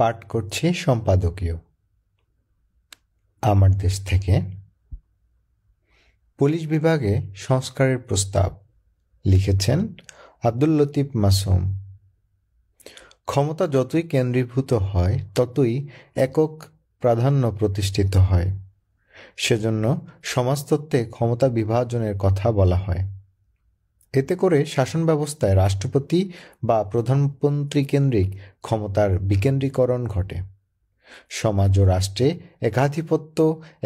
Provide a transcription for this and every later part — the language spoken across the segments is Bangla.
পাঠ করছি সম্পাদকীয়। আমার দেশ থেকে পুলিশ বিভাগে সংস্কারের প্রস্তাব লিখেছেন আব্দুল লতিফ মাসুম। ক্ষমতা যতই কেন্দ্রীভূত হয় ততই একক প্রাধান্য প্রতিষ্ঠিত হয়। সেজন্য সমাজতত্ত্বে ক্ষমতা বিভাজনের কথা বলা হয়। এতে করে শাসন ব্যবস্থায় রাষ্ট্রপতি বা প্রধানমন্ত্রী কেন্দ্রিক ক্ষমতার বিকেন্দ্রীকরণ ঘটে। সমাজ ও রাষ্ট্রে একাধিপত্য,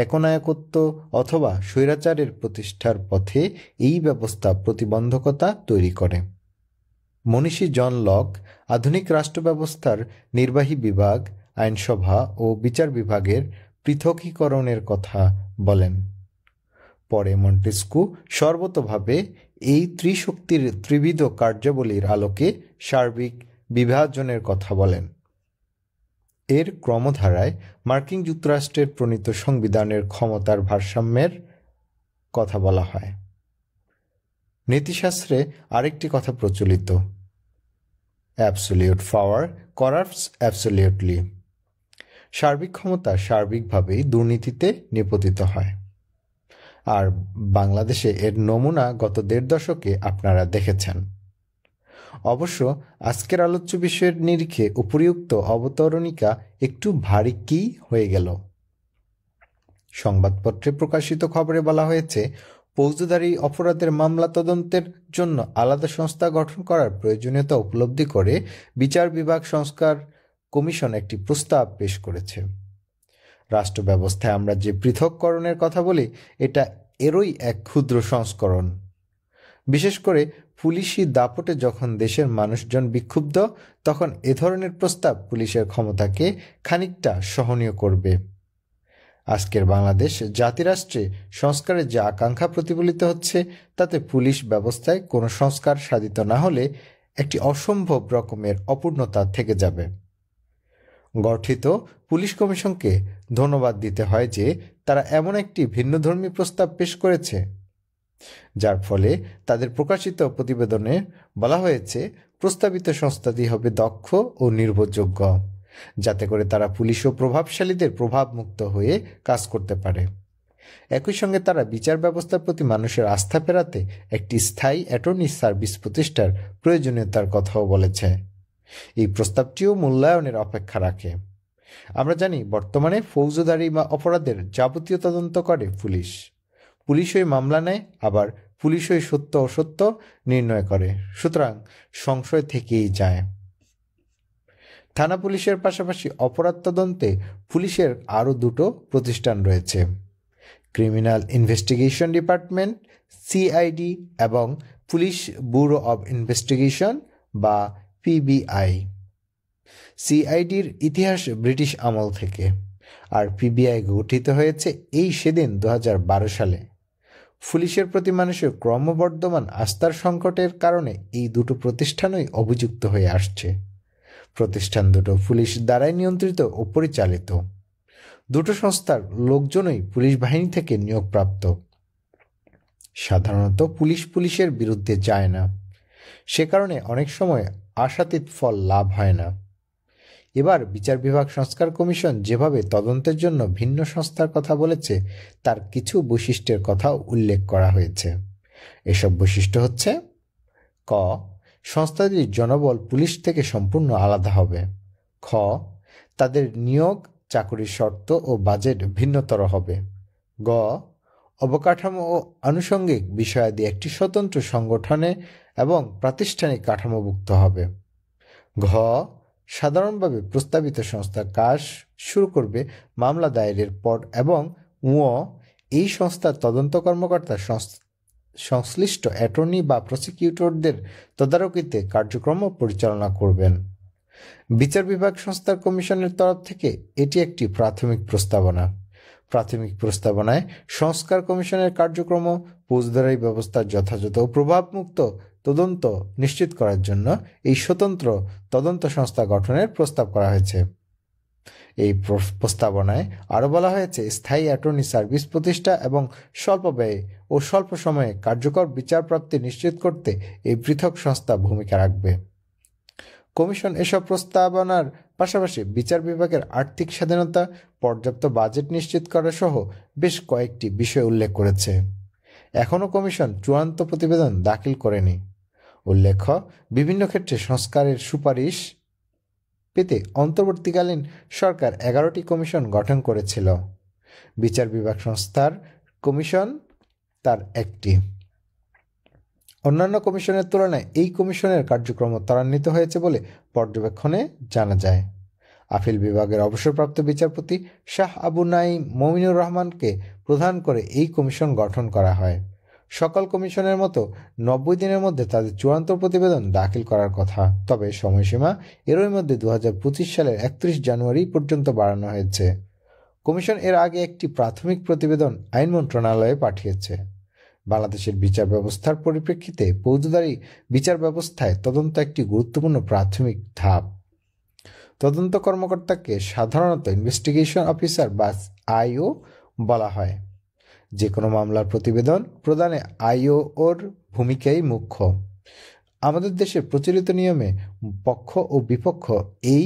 একনায়কত্ব অথবা স্বৈরাচারের প্রতিষ্ঠার পথে এই ব্যবস্থা প্রতিবন্ধকতা তৈরি করে। মনীষী জন লক আধুনিক রাষ্ট্র ব্যবস্থার নির্বাহী বিভাগ, আইনসভা ও বিচার বিভাগের পৃথকীকরণের কথা বলেন। পরে মন্টেস্কু সর্বতোভাবে এই ত্রিশক্তির ত্রিবিধ কার্যাবলীর আলোকে সার্বিক বিভাজনের কথা বলেন। এর ক্রমধারায় মার্কিন যুক্তরাষ্ট্রের প্রণীত সংবিধানের ক্ষমতার ভারসাম্যের কথা বলা হয়। নীতিশাস্ত্রে আরেকটি কথা প্রচলিত, অ্যাবসোলিউট পাওয়ার করাপ্টস অ্যাবসোলিউটলি। সার্বিক ক্ষমতা সার্বিকভাবেই দুর্নীতিতে নিপতিত হয়। আর বাংলাদেশে এর নমুনা গত ১.৫ দশকে আপনারা দেখেছেন। অবশ্য আজকের আলোচ্য বিষয়ের নিরিখে উপরিউক্ত অবতারণিকা একটু ভারী হয়ে গেল। সংবাদপত্রে প্রকাশিত খবরে বলা হয়েছে, ফৌজদারি অপরাধের মামলা তদন্তের জন্য আলাদা সংস্থা গঠন করার প্রয়োজনীয়তা উপলব্ধি করে বিচার বিভাগ সংস্কার কমিশন একটি প্রস্তাব পেশ করেছে। রাষ্ট্র ব্যবস্থায় আমরা যে পৃথককরণের কথা বলি, এটা এরই এক ক্ষুদ্র সংস্করণ। বিশেষ করে পুলিশি দাপটে যখন দেশের মানুষজন বিক্ষুব্ধ, তখন এ ধরনের প্রস্তাব পুলিশের ক্ষমতাকে খানিকটা সহনীয় করবে। আজকের বাংলাদেশ জাতিরাষ্ট্রে সংস্কারের যে আকাঙ্ক্ষা প্রতিফলিত হচ্ছে, তাতে পুলিশ ব্যবস্থায় কোনো সংস্কার সাধিত না হলে একটি অসম্ভব রকমের অপূর্ণতা থেকে যাবে। গঠিত পুলিশ কমিশনকে ধন্যবাদ দিতে হয় যে তারা এমন একটি ভিন্নধর্মী প্রস্তাব পেশ করেছে, যার ফলে তাদের প্রকাশিত প্রতিবেদনে বলা হয়েছে প্রস্তাবিত সংস্থাটি হবে দক্ষ ও নির্ভরযোগ্য, যাতে করে তারা পুলিশ ও প্রভাবশালীদের প্রভাবমুক্ত হয়ে কাজ করতে পারে। একই সঙ্গে তারা বিচার ব্যবস্থার প্রতি মানুষের আস্থা ফেরাতে একটি স্থায়ী অ্যাটর্নি সার্ভিস প্রতিষ্ঠার প্রয়োজনীয়তার কথাও বলেছে। এই প্রস্তাবটিও মূল্যায়নের অপেক্ষা রাখে। আমরা জানি বর্তমানে ফৌজদারি অপরাধের যাবতীয় তদন্ত করে পুলিশ। পুলিশই মামলা নেয়, আবার পুলিশই সত্য অসত্য নির্ণয় করে। সুতরাং সংশয় থেকেই যায়। থানা পুলিশের পাশাপাশি অপরাধ তদন্তে পুলিশের আরও 2টো প্রতিষ্ঠান রয়েছে, ক্রিমিনাল ইনভেস্টিগেশন ডিপার্টমেন্ট সিআইডি এবং পুলিশ ব্যুরো অব ইনভেস্টিগেশন বা পিবিআই। সিআইডির ইতিহাস ব্রিটিশ আমল থেকে, আর পিবিআই গঠিত হয়েছে এই সেদিন 2012 সালে। পুলিশের প্রতি মানুষের ক্রমবর্ধমান আস্থার সংকটের কারণে এই 2টো প্রতিষ্ঠানই অভিযুক্ত হয়ে আসছে। প্রতিষ্ঠান 2টো পুলিশ দ্বারাই নিয়ন্ত্রিত ও পরিচালিত। 2টো সংস্থার লোকজনই পুলিশ বাহিনী থেকে নিয়োগপ্রাপ্ত। সাধারণত পুলিশের বিরুদ্ধে যায় না, সে কারণে অনেক সময় আশাতীত ফল লাভ হয় না। এবার বিচার বিভাগ সংস্কার কমিশন যেভাবে তদন্তের জন্য ভিন্ন সংস্থার কথা বলেছে, তার কিছু বৈশিষ্ট্যের কথাও উল্লেখ করা হয়েছে। এসব বৈশিষ্ট্য হচ্ছে: ক, সংস্থাটির জনবল পুলিশ থেকে সম্পূর্ণ আলাদা হবে। খ, তাদের নিয়োগ, চাকরির শর্ত ও বাজেট ভিন্নতর হবে। গ, অবকাঠামো ও আনুষঙ্গিক বিষয়াদি একটি স্বতন্ত্র সংগঠনে এবং প্রাতিষ্ঠানিক কাঠামোভুক্ত হবে। ঘ, সাধারণভাবে প্রস্তাবিত সংস্থা কাজ শুরু করবে মামলা দায়েরের পর এবং এই সংস্থার তদন্ত কর্মকর্তা সংশ্লিষ্ট অ্যাটর্নি বা প্রসিকিউটরদের তদারকিতে কার্যক্রম পরিচালনা করবেন। বিচার বিভাগ সংস্কার কমিশনের তরফ থেকে এটি একটি প্রাথমিক প্রস্তাবনা। প্রাথমিক প্রস্তাবনায় সংস্কার কমিশনের কার্যক্রম ফৌজদারি ব্যবস্থার যথাযথ ও প্রভাবমুক্ত তদন্ত নিশ্চিত করার জন্য এই স্বতন্ত্র তদন্ত সংস্থা গঠনের প্রস্তাব করা হয়েছে। এই প্রস্তাবনায় আরও বলা হয়েছে স্থায়ী অ্যাটর্নি সার্ভিস প্রতিষ্ঠা এবং স্বল্প ব্যয়ে ও স্বল্প সময়ে কার্যকর বিচার প্রাপ্তি নিশ্চিত করতে এই পৃথক সংস্থা ভূমিকা রাখবে। কমিশন এসব প্রস্তাবনার পাশাপাশি বিচার বিভাগের আর্থিক স্বাধীনতা, পর্যাপ্ত বাজেট নিশ্চিত করা সহ বেশ কয়েকটি বিষয় উল্লেখ করেছে। এখনও কমিশন চূড়ান্ত প্রতিবেদন দাখিল করেনি। উল্লেখ্য, বিভিন্ন ক্ষেত্রে সংস্কারের সুপারিশ পেতে অন্তর্বর্তীকালীন সরকার 11টি কমিশন গঠন করেছিল। বিচার বিভাগ সংস্থার কমিশন তার একটি। অন্যান্য কমিশনের তুলনায় এই কমিশনের কার্যক্রম ত্বরান্বিত হয়েছে বলে পর্যবেক্ষণে জানা যায়। আপিল বিভাগের অবসরপ্রাপ্ত বিচারপতি শাহ আবু নাঈম মমিনুর রহমানকে প্রধান করে এই কমিশন গঠন করা হয়। সকল কমিশনের মতো 90 দিনের মধ্যে তাদের চূড়ান্ত প্রতিবেদন দাখিল করার কথা, তবে সময়সীমা এরই মধ্যে 2025 সালের 31 জানুয়ারি পর্যন্ত বাড়ানো হয়েছে। কমিশন এর আগে একটি প্রাথমিক প্রতিবেদন আইন মন্ত্রণালয়ে পাঠিয়েছে। বাংলাদেশের বিচার ব্যবস্থার পরিপ্রেক্ষিতে ফৌজদারি বিচার ব্যবস্থায় তদন্ত একটি গুরুত্বপূর্ণ প্রাথমিক ধাপ। তদন্ত কর্মকর্তাকে সাধারণত ইনভেস্টিগেশন অফিসার বা আইও বলা হয়। যে কোনো মামলার প্রতিবেদন প্রদানে আইওর ভূমিকাই মুখ্য। আমাদের দেশের প্রচলিত নিয়মে পক্ষ ও বিপক্ষ এই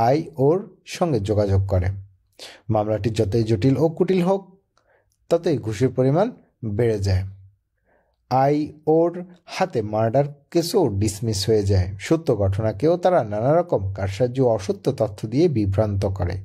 আইওর সঙ্গে যোগাযোগ করে। মামলাটি যতই জটিল ও কুটিল হোক, ততই ঘুষের পরিমাণ বেড়ে যায়। আইওর হাতে মার্ডার কেসও ডিসমিস হয়ে যায়। সত্য ঘটনাকেও তারা নানা রকম কারসাজি ও অসত্য তথ্য দিয়ে বিভ্রান্ত করে।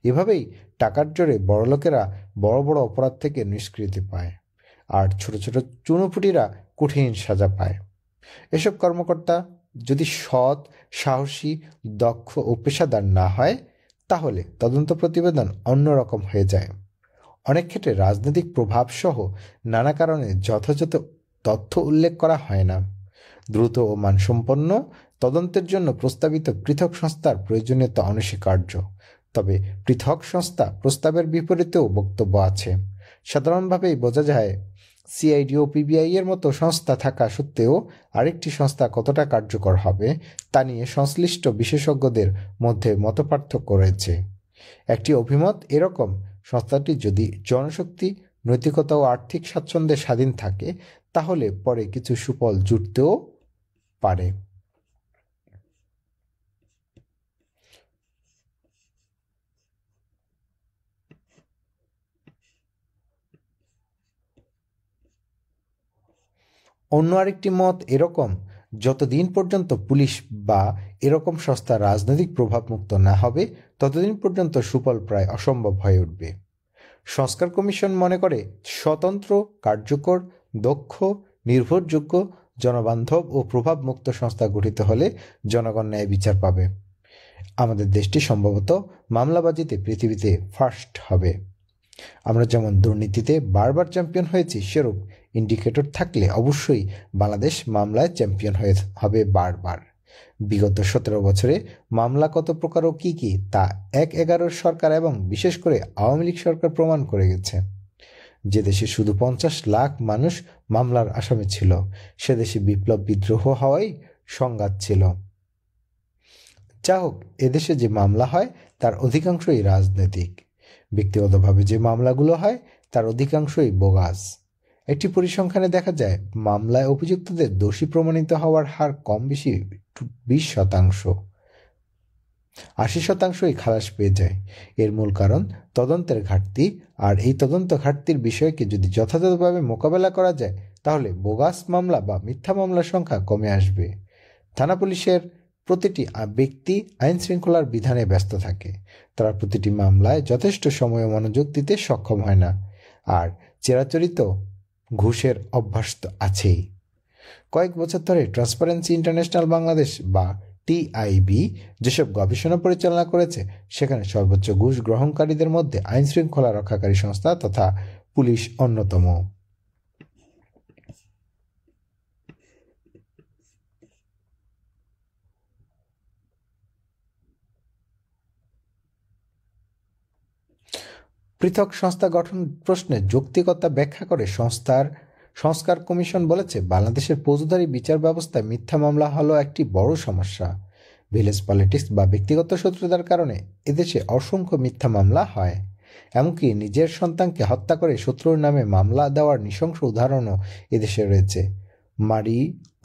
এভাবেই টাকার জোরে বড়লোকেরা বড় বড় অপরাধ থেকে নিষ্কৃতি পায়, আর ছোট ছোট চুনোপুটিরা কঠিন সাজা পায়। এসব কর্মকর্তা যদি সৎ, সাহসী, দক্ষ ও পেশাদার না হয়, তাহলে তদন্ত প্রতিবেদন অন্যরকম হয়ে যায়। অনেক ক্ষেত্রে রাজনৈতিক প্রভাব সহ নানা কারণে যথাযথ তথ্য উল্লেখ করা হয় না। দ্রুত ও মানসম্পন্ন তদন্তের জন্য প্রস্তাবিত পৃথক সংস্থার প্রয়োজনীয়তা অনস্বীকার্য। তবে পৃথক সংস্থা প্রস্তাবের বিপরীতেও বক্তব্য আছে। সাধারণভাবেই বোঝা যায় সিআইডি ও পিবিআই এর মতো সংস্থা থাকা সত্ত্বেও আরেকটি সংস্থা কতটা কার্যকর হবে তা নিয়ে সংশ্লিষ্ট বিশেষজ্ঞদের মধ্যে মতপার্থক্য রয়েছে। একটি অভিমত এরকম: সংস্থাটি যদি জনশক্তি, নৈতিকতা ও আর্থিক স্বাচ্ছন্দ্যে স্বাধীন থাকে, তাহলে পরে কিছু সুফল জুটতেও পারে। অন্য আরেকটি মত এরকম: যতদিন পর্যন্ত পুলিশ বা এরকম সংস্থা রাজনৈতিক প্রভাবমুক্ত না হবে, ততদিন পর্যন্ত সুফল প্রায় অসম্ভব হয়ে উঠবে। সংস্কার কমিশন মনে করে, স্বতন্ত্র, কার্যকর, দক্ষ, নির্ভরযোগ্য, জনবান্ধব ও প্রভাবমুক্ত সংস্থা গঠিত হলে জনগণ ন্যায় বিচার পাবে। আমাদের দেশটি সম্ভবত মামলাবাজিতে পৃথিবীতে ফার্স্ট হবে। আমরা যেমন দুর্নীতিতে বারবার চ্যাম্পিয়ন হয়েছি, সেরূপ ইন্ডিকেটর থাকলে অবশ্যই বাংলাদেশ মামলায় চ্যাম্পিয়ন হবে বারবার। বিগত 17 বছরে মামলা কত প্রকার ও কী কী তা 11 সরকার এবং বিশেষ করে আওয়ামী লীগ সরকার প্রমাণ করে গেছে। যে দেশে শুধু 50 লাখ মানুষ মামলার আসামি ছিল, সে দেশে বিপ্লব বিদ্রোহ হওয়াই সংঘাত ছিল। যা হোক, এদেশে যে মামলা হয় তার অধিকাংশই রাজনৈতিক। ব্যক্তিগতভাবে যে মামলাগুলো হয় তার অধিকাংশই বোগাস। একটি পরিসংখ্যানে দেখা যায়, মামলায় অভিযুক্তদের দোষী প্রমাণিত হওয়ার হার কম বেশি 20%। 80%ই খালাস পেয়ে যায়। এর মূল কারণ তদন্তের ঘাটতি, আর এই তদন্ত ঘাটতির বিষয়কে যদি যথাযথভাবে মোকাবেলা করা যায়, তাহলে বোগাস মামলা বা মিথ্যা মামলার সংখ্যা কমে আসবে। থানা পুলিশের প্রতিটি ব্যক্তি আইন শৃঙ্খলার বিধানে ব্যস্ত থাকে। তারা প্রতিটি মামলায় যথেষ্ট সময় ও মনোযোগ দিতে সক্ষম হয় না। আর চিরাচরিত ঘুষের অভ্যাস তো আছেই। কয়েক বছর ধরে ট্রান্সপারেন্সি ইন্টারন্যাশনাল বাংলাদেশ বা টিআইবি যেসব গবেষণা পরিচালনা করেছে, সেখানে সর্বোচ্চ ঘুষ গ্রহণকারীদের মধ্যে আইন শৃঙ্খলা রক্ষাকারী সংস্থা তথা পুলিশ অন্যতম। পৃথক সংস্থা গঠন প্রশ্নে যৌক্তিকতা ব্যাখ্যা করে সংস্কার কমিশন বলেছে, বাংলাদেশের ফৌজদারি বিচার ব্যবস্থায় মিথ্যা মামলা হলো একটি বড় সমস্যা। ভিলেজ পলিটিক্স বা ব্যক্তিগত শত্রুতার কারণে এদেশে অসংখ্য মিথ্যা মামলা হয়। এমনকি নিজের সন্তানকে হত্যা করে শত্রুর নামে মামলা দেওয়ার নৃশংস উদাহরণও এদেশে রয়েছে। মারি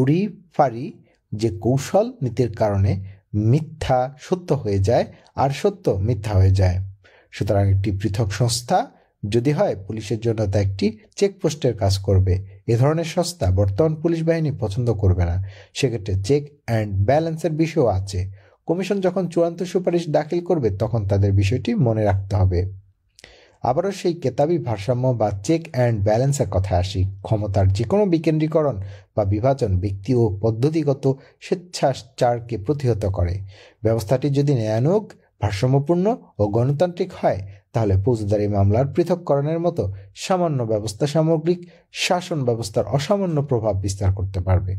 উড়ি ফারি যে কৌশল নীতির কারণে মিথ্যা সত্য হয়ে যায় আর সত্য মিথ্যা হয়ে যায়। সুতরাং একটি পৃথক সংস্থা যদি হয়, পুলিশের জন্য তা একটি চেকপোস্টের কাজ করবে। এ ধরনের সংস্থা বর্তমান পুলিশ বাহিনী পছন্দ করবে না। সেক্ষেত্রে চেক অ্যান্ড ব্যালেন্সের বিষয়ও আছে। কমিশন যখন চূড়ান্ত সুপারিশ দাখিল করবে তখন তাদের বিষয়টি মনে রাখতে হবে। আবারও সেই কেতাবি ভারসাম্য বা চেক অ্যান্ড ব্যালেন্সের কথা আসি। ক্ষমতার যে কোনো বিকেন্দ্রীকরণ বা বিভাজন ব্যক্তি ও পদ্ধতিগত স্বেচ্ছাচারকে প্রতিহত করে। ব্যবস্থাটি যদি ন্যায়ানুগ, ভারসাম্যপূর্ণ ও গণতান্ত্রিক হয়, তাহলে ফৌজদারি মামলার পৃথককরণের মতো সামান্য ব্যবস্থা সামগ্রিক শাসন ব্যবস্থার অসামান্য প্রভাব বিস্তার করতে পারবে।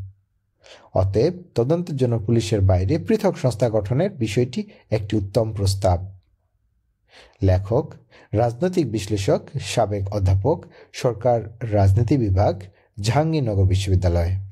অতএব তদন্তের জন্য পুলিশের বাইরে পৃথক সংস্থা গঠনের বিষয়টি একটি উত্তম প্রস্তাব। লেখক, রাজনৈতিক বিশ্লেষক, সাবেক অধ্যাপক, সরকার রাজনীতি বিভাগ, জাহাঙ্গীরনগর বিশ্ববিদ্যালয়।